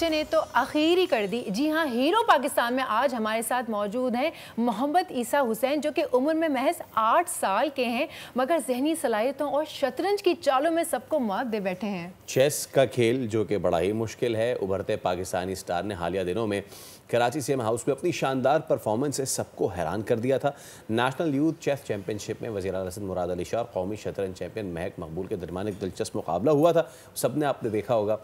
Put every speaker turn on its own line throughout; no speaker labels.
बच्चे ने तो आखिर ही कर दी। जी हाँ, हीरो पाकिस्तान में आज हमारे साथ मौजूद हैं मोहम्मद ईसा हुसैन, जो कि उम्र में महज 8 साल के हैं, मगर जहनी सलाहियतों और शतरंज की चालों में सबको मात दे बैठे हैं।
चेस का खेल जो कि बड़ा ही मुश्किल है, उभरते पाकिस्तानी स्टार ने हालिया दिनों में कराची सीएम हाउस में अपनी शानदार परफॉर्मेंस से सबको हैरान कर दिया था। नेशनल यूथ चेस चैंपियनशिप में वज़ीर आला हसन मुराद अली शाह और कौमी शतरंज चैंपियन महक मकबूल के दरमियान एक दिलचस्प मुकाबला हुआ था। सबने आपने देखा होगा,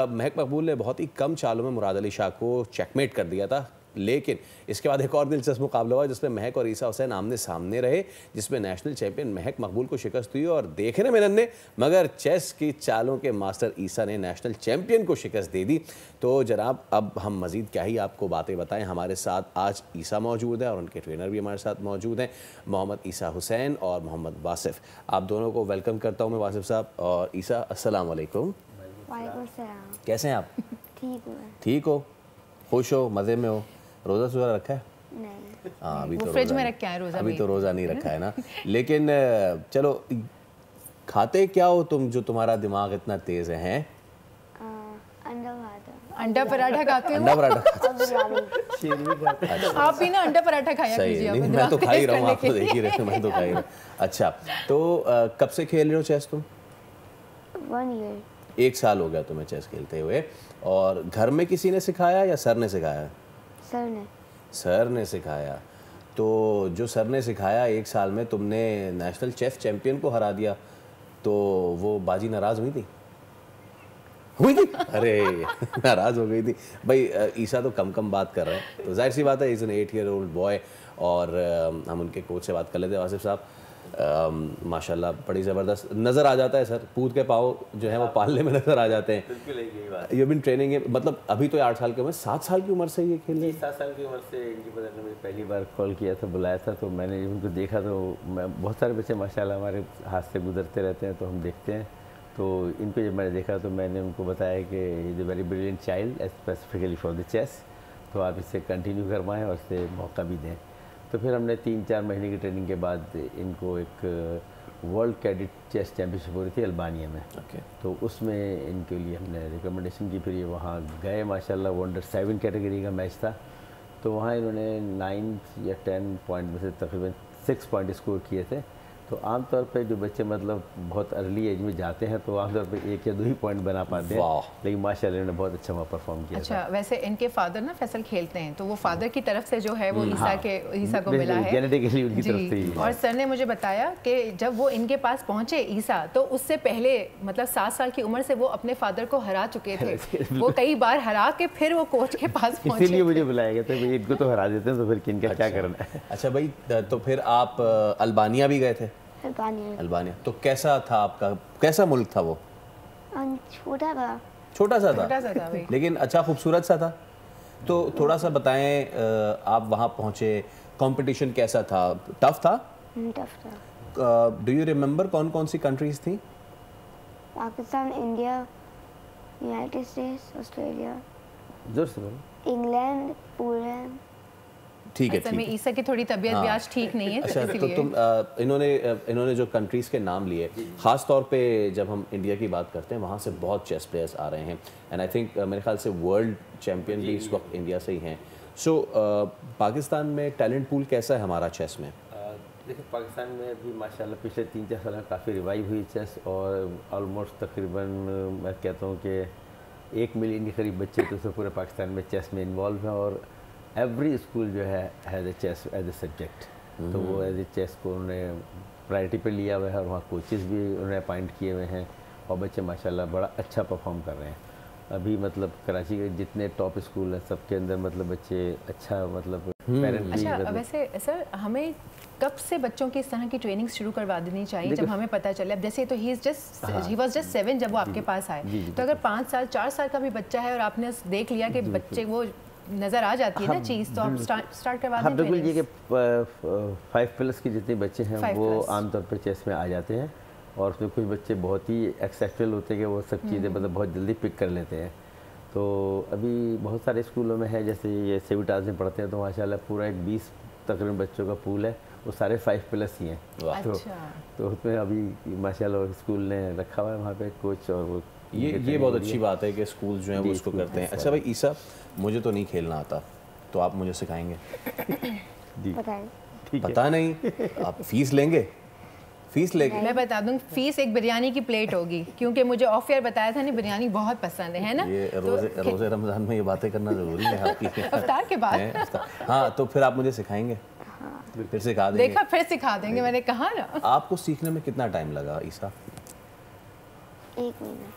महक मकबूल ने बहुत ही कम चालों में मुराद अली शाह को चेकमेट कर दिया था। लेकिन इसके बाद एक और दिलचस्प मुकाबला हुआ जिसमें महक और ईसा हुसैन आमने सामने रहे, जिसमें नेशनल चैंपियन महक मकबूल को शिकस्त हुई और देखने में नन्हे मगर चेस की चालों के मास्टर ईसा ने नेशनल चैंपियन को शिकस्त दे दी। तो जनाब, अब हम मज़ीद क्या ही आपको बातें बताएं। हमारे साथ आज ईसा मौजूद है और उनके ट्रेनर भी हमारे साथ मौजूद हैं, मोहम्मद ईसा हुसैन और मोहम्मद वासिफ़। आप दोनों को वेलकम करता हूँ मैं, वासिफ़ साहब और ईसा। अस्सलाम वालेकुम।
वालेकुम सलाम।
कैसे हैं आप?
ठीक हूँ।
ठीक हो, खुश हो, मज़े में हो? रोज़ा सोज़ा रखा है?
नहीं।
हाँ, अभी
वो
तो
फ्रिज में रखा है रोज़ा।
अभी तो रोज़ा नहीं रखा है ना। लेकिन चलो, खाते क्या हो तुम जो तुम्हारा दिमाग इतना तेज़ है?
अंडा पराठा खाते हो?
अंडा पराठा
आप भी ना अंडा पराठा खाया कीजिए।
नहीं, मैं तो खा ही रहा हूँ, आप तो देख ही रहे हो, मैं तो खा ही रहा हूँ। अच्छा, तो कब से खेल रहे हो चेस तुम?
1 ईयर।
1 साल हो गया तुम्हें चेस खेलते हुए। और घर में किसी ने सिखाया या सर ने सिखाया? सर ने सिखाया। तो जो सर ने सिखाया, 1 साल में तुमने नेशनल चेस चैंपियन को हरा दिया, तो वो बाजी नाराज़ हुई थी? अरे नाराज़ हो गई थी भाई। ईसा तो कम बात कर रहे हैं, तो जाहिर सी बात है, is an 8 year old boy. और हम उनके कोच से बात कर लेते हैं। वासिफ़ साहब, माशाल्लाह बड़ी ज़बरदस्त नज़र आ जाता है सर, कूद के पाँव जो है वो पालने में नज़र आ जाते हैं।
बिल्कुल यही बात।
यू बिन ट्रेनिंग, मतलब अभी तो 8 साल की उम्र, 7 साल की उम्र से ये खेल रहे हैं?
7 साल की उम्र से इनकी पता नहीं, मुझे पहली बार कॉल किया था, बुलाया था, तो मैंने उनको देखा तो मैं, बहुत सारे बच्चे माशाल्लाह हमारे हाथ से गुजरते रहते हैं तो हम देखते हैं। तो इनको जब मैंने देखा तो मैंने उनको बताया कि is a very brilliant child specifically for the chess, तो आप इससे कंटिन्यू करवाएं और इससे मौका भी दें। तो फिर हमने 3-4 महीने की ट्रेनिंग के बाद इनको एक वर्ल्ड कैडेट चेस चैम्पियनशिप हो रही थी अल्बानिया में। तो उसमें इनके लिए हमने रिकमेंडेशन की, फिर ये वहाँ गए। माशाल्लाह वो अंडर 7 कैटेगरी का मैच था, तो वहाँ इन्होंने 9 या 10 पॉइंट में से तकरीबन 6 पॉइंट स्कोर किए थे। तो आमतौर पे जो बच्चे मतलब बहुत अर्ली एज में जाते हैं तो आमतौर पे 1 या 2 ही पॉइंट बना पाते हैं, लेकिन माशाल्लाह इन्होंने बहुत अच्छा वहाँ परफॉर्म किया।
अच्छा, वैसे इनके फादर ना फैसल खेलते हैं, तो वो फादर की तरफ से जो है वो ईसा को मिला है
जेनेटिकली उनकी तरफ से ही।
और सर ने मुझे बताया कि जब वो इनके पास पहुँचे ईसा, तो उससे पहले मतलब 7 साल की उम्र से वो अपने फादर को हरा चुके थे। वो कई बार हरा के फिर वो कोच के पास पहुँचे।
इसीलिए मुझे बुलाया गया था, भाई इनको तो हरा देते हैं तो फिर किनका क्या करना है।
अच्छा भाई, तो फिर आप अल्बानिया भी गए थे? अल्बानिया तो कैसा था आपका, कैसा मुल्क था वो? छोटा सा था लेकिन अच्छा खूबसूरत सा था। तो थोड़ा सा बताएं, आप वहाँ पहुँचे, कंपटीशन कैसा था? टफ था? डू यू रिमेम्बर कौन कौन सी कंट्रीज थी?
Pakistan, India, United states, Australia, England, Poland.
ठीक है,
ठीक है। ईसा की थोड़ी तबीयत भी आज ठीक नहीं है।
अच्छा, तो तुम इन्होंने जो कंट्रीज़ के नाम लिए, ख़ास तौर पे जब हम इंडिया की बात करते हैं, वहाँ से बहुत चेस प्लेयर्स आ रहे हैं, एंड आई थिंक मेरे ख्याल से वर्ल्ड चैम्पियन भी इस वक्त इंडिया से ही हैं। सो पाकिस्तान में टैलेंट पूल कैसा है हमारा चेस में?
देखिए, पाकिस्तान में भी माशाल्लाह पिछले 3-4 साल में काफ़ी रिवाइव हुई चेस, और ऑलमोस्ट तकरीबन मैं कहता हूँ कि 1 मिलियन के करीब बच्चे तो पूरे पाकिस्तान में चेस में इन्वॉल्व हैं, और एवरी स्कूल जो है has a chess as a subject. तो वो एज ए चेस को उन्होंने प्रायोरिटी पे लिया हुआ है, और वहाँ कोचेस भी उन्होंने अपॉइंट किए हुए हैं, और बच्चे माशाल्लाह बड़ा अच्छा परफॉर्म कर रहे हैं। अभी मतलब कराची के जितने टॉप स्कूल हैं सबके अंदर मतलब बच्चे अच्छा मतलब पेरेंट।
अच्छा, वैसे सर हमें कब से बच्चों की इस तरह की ट्रेनिंग शुरू करवा देनी चाहिए जब हमें पता चले? अब जैसे तो ही वाज जस्ट 7 जब वो आपके पास आए, तो अगर 5 साल 4 साल का भी बच्चा है और आपने देख लिया कि बच्चे वो नज़र आ जाती है ना चीज़, तो आप स्टार्ट करवा दें।
बिल्कुल, ये कि 5+ के जितने बच्चे हैं वो आमतौर पर चेस में आ जाते हैं, और उसमें कुछ बच्चे बहुत ही एक्सेप्शनल होते हैं कि वो सब चीज़ें मतलब बहुत जल्दी पिक कर लेते हैं। तो अभी बहुत सारे स्कूलों में है, जैसे ये सेविटाज में पढ़ते हैं, तो माशाल्लाह पूरा एक 20 तकरीबन बच्चों का पूल है, वो सारे 5+ ही हैं।
अच्छा।
तो उसमें अभी माशाल्लाह स्कूल ने रखा हुआ है वहाँ पे कोच, और वो
ये बहुत अच्छी बात है कि स्कूल जो है वो उसको करते हैं। अच्छा भाई ईसा, मुझे तो नहीं खेलना आता, तो आप मुझे सिखाएंगे? पता नहीं, आप फीस लेंगे? फीस लेंगे?
मैं बता दूं, फीस एक बिरयानी की प्लेट होगी, क्योंकि मुझे ऑफ एयर बताया था नहीं बिरयानी बहुत पसंद है ना।
ये रोज़े रमज़ान में ये बातें करना ज़रूरी है आपकी।
इफ्तार के बाद।
हाँ, तो फिर आप मुझे सिखाएंगे? फिर सिखा देंगे?
देखा, फिर सिखा देंगे, मैंने कहा ना।
आपको सीखने में कितना टाइम लगा ईसा?
1 महीना।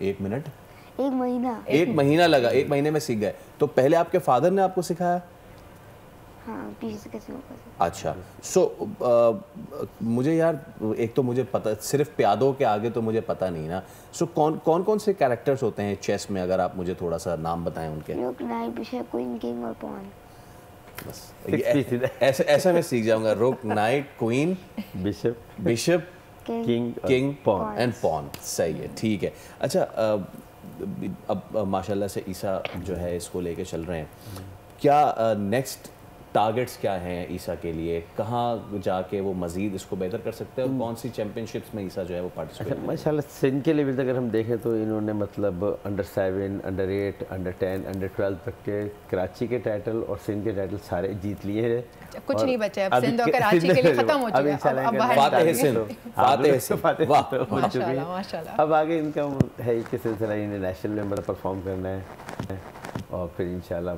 1 मिनट?
1 महीना।
1 महीना लगा, 1 महीने में सीख गए। तो पहले आपके फादर ने आपको सिखाया?
हाँ, पीछे से कैसे होगा।
अच्छा, मुझे यार, एक तो मुझे पता, सिर्फ प्यादों के आगे तो मुझे पता नहीं ना। कौन से कैरेक्टर्स होते हैं चेस में, अगर आप मुझे थोड़ा सा नाम बताएं उनके?
Rook, knight, bishop, queen, king और पॉन।
बस ऐसा मैं सीख जाऊंगा। Rook, knight, queen, bishop, king pawn and pawn. सही है, ठीक है। अच्छा, अब माशाल्लाह से ईसा जो है इसको लेके चल रहे हैं। क्या नेक्स्ट टारगेट्स क्या हैं ईसा के लिए? कहाँ जाके वो मज़ीद इसको बेहतर कर सकते हैं, और कौन सी चैम्पियनशिप्स में ईसा जो है वो पार्टिसिपेट?
माशाल्लाह सिंध के लेवल अगर हम देखें तो इन्होंने मतलब अंडर-7, अंडर-8, अंडर-10, अंडर-12 तक के कराची के टाइटल और सिंध के टाइटल सारे जीत लिए हैं।
कुछ नहीं बचा अब सिंध और कराची के लिए खत्म हो चुका है। अब
माशाल्लाह।
अब आगे इनका है कि सिलसिला इन्हें नेशनल में बड़ा परफॉर्म करना है, और फिर इंशाल्लाह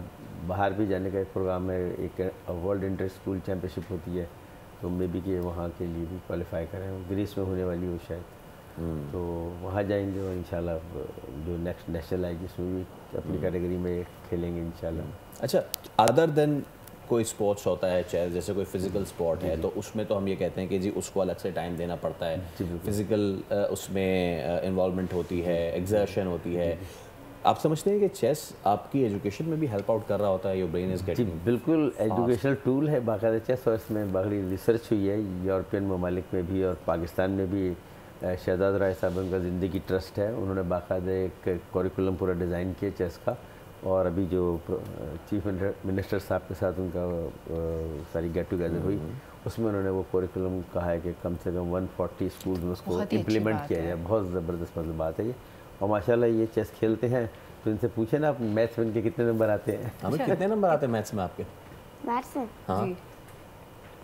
बाहर भी जाने का एक प्रोग्राम है। एक वर्ल्ड इंटर स्कूल चैम्पियनशिप होती है, तो मे बी कि वहाँ के लिए भी क्वालिफाई करें। ग्रीस में होने वाली हो शायद, तो वहाँ जाएंगे और इंशाल्लाह जो नेक्स्ट नेशनल आएगी उसमें भी अपनी कैटेगरी में खेलेंगे इंशाल्लाह।
अच्छा, अदर देन कोई स्पोर्ट्स होता है चेस, जैसे कोई फिजिकल स्पोर्ट है, तो उसमें तो हम ये कहते हैं कि जी उसको अलग से टाइम देना पड़ता है, फिजिकल उसमें इन्वॉल्वमेंट होती है, एक्सर्शन होती है। आप समझते हैं कि चेस आपकी एजुकेशन में भी हेल्प आउट कर रहा होता है? Your brain is getting.
जी बिल्कुल, एजुकेशनल टूल है बाकायदा चेस, और इसमें बड़ी रिसर्च हुई है यूरोपियन ममालिक में भी और पाकिस्तान में भी। शहजाद राय साहब उनका ज़िंदगी ट्रस्ट है, उन्होंने बाकायदा एक करिकुलम पूरा डिज़ाइन किया चेस का, और अभी जो चीफ मिनिस्टर साहब के साथ उनका सारी गेट टुगेदर हुई, उसमें उन्होंने वो करिकुलम कहा है कि कम से कम 140 स्कूल्स में उसको इम्प्लीमेंट किया जाए। बहुत ज़बरदस्त मतलब बात है ये, और माशाल्लाह ये चेस खेलते हैं, तो इनसे पूछे ना आप मैथ्स में इनके कितने नंबर आते हैं?
हमें कितने नंबर आते हैं मैथ्स में आपके?
मैथ्स में?
हाँ,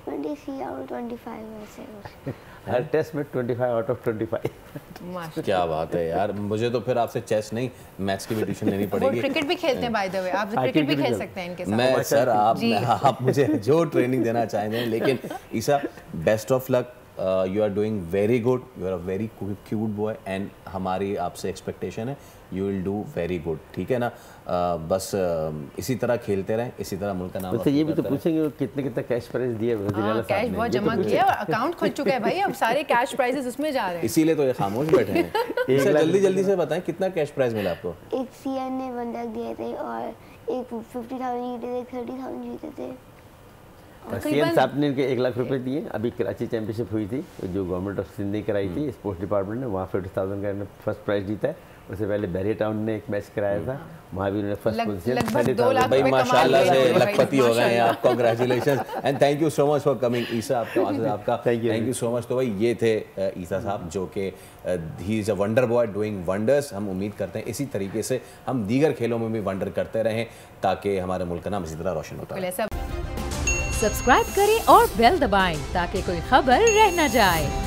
23 आउट ऑफ 25 वैसे।
हर टेस्ट में 25 आउट ऑफ 25।
क्या बात है यार, मुझे तो फिर आपसे चेस नहीं मैथ्स की भी ट्यूशन लेनी पड़ेगी।
क्रिकेट भी खेलते हैं बाय द वे, आप क्रिकेट भी खेल सकते हैं इनके साथ।
मैं सर, आप मुझे जो ट्रेनिंग देना चाहेंगे, लेकिन Isa best of luck, you are doing very good, you are a very cute boy, and हमारी आपसे एक्सपेक्टेशन है you will do very good, ठीक है ना? बस इसी तरह खेलते रहें, इसी तरह मुल्क का नाम।
तो ये भी तो पूछेंगे कितने कितना कैश प्राइज दिया है?
कैश बहुत जमा किया और अकाउंट खुल चुका है भाई, अब सारे कैश प्राइजेस उसमें जा रहे हैं,
इसीलिए तो ये खामोश बैठे हैं। जल्दी से बताएं कितना कैश प्राइज मिला आपको?
एक सीएन ने 1 लाख दिए थे, और एक 50,000 जीते थे, 30,000 जीते थे।
सीएम साहब ने इनके 1 लाख रुपए दिए। अभी कराची चैंपियनशिप हुई थी जो गवर्नमेंट ऑफ सिंध ने कराई थी, स्पोर्ट्स डिपार्टमेंट ने, वहाँ 50,000 का फर्स्ट प्राइज जीता है। उससे पहले बहरिया टाउन ने एक मैच कराया था, वहाँ भी उन्होंने फर्स्ट पोजीशन।
भाई माशाल्लाह से लखपति हो गए हैं आप, congratulations and thank you so much for coming Isa, आपका थैंक यू सो मच। तो भाई ये थे ईसा साहब, जो कि he is a wonder boy doing wonders. हम उम्मीद करते हैं इसी तरीके से हम दीगर खेलों में भी वंडर करते रहें, ताकि हमारे मुल्क का नाम इसी तरह रोशन होता है।
सब्सक्राइब करें और बेल दबाएं ताकि कोई खबर रह न जाए।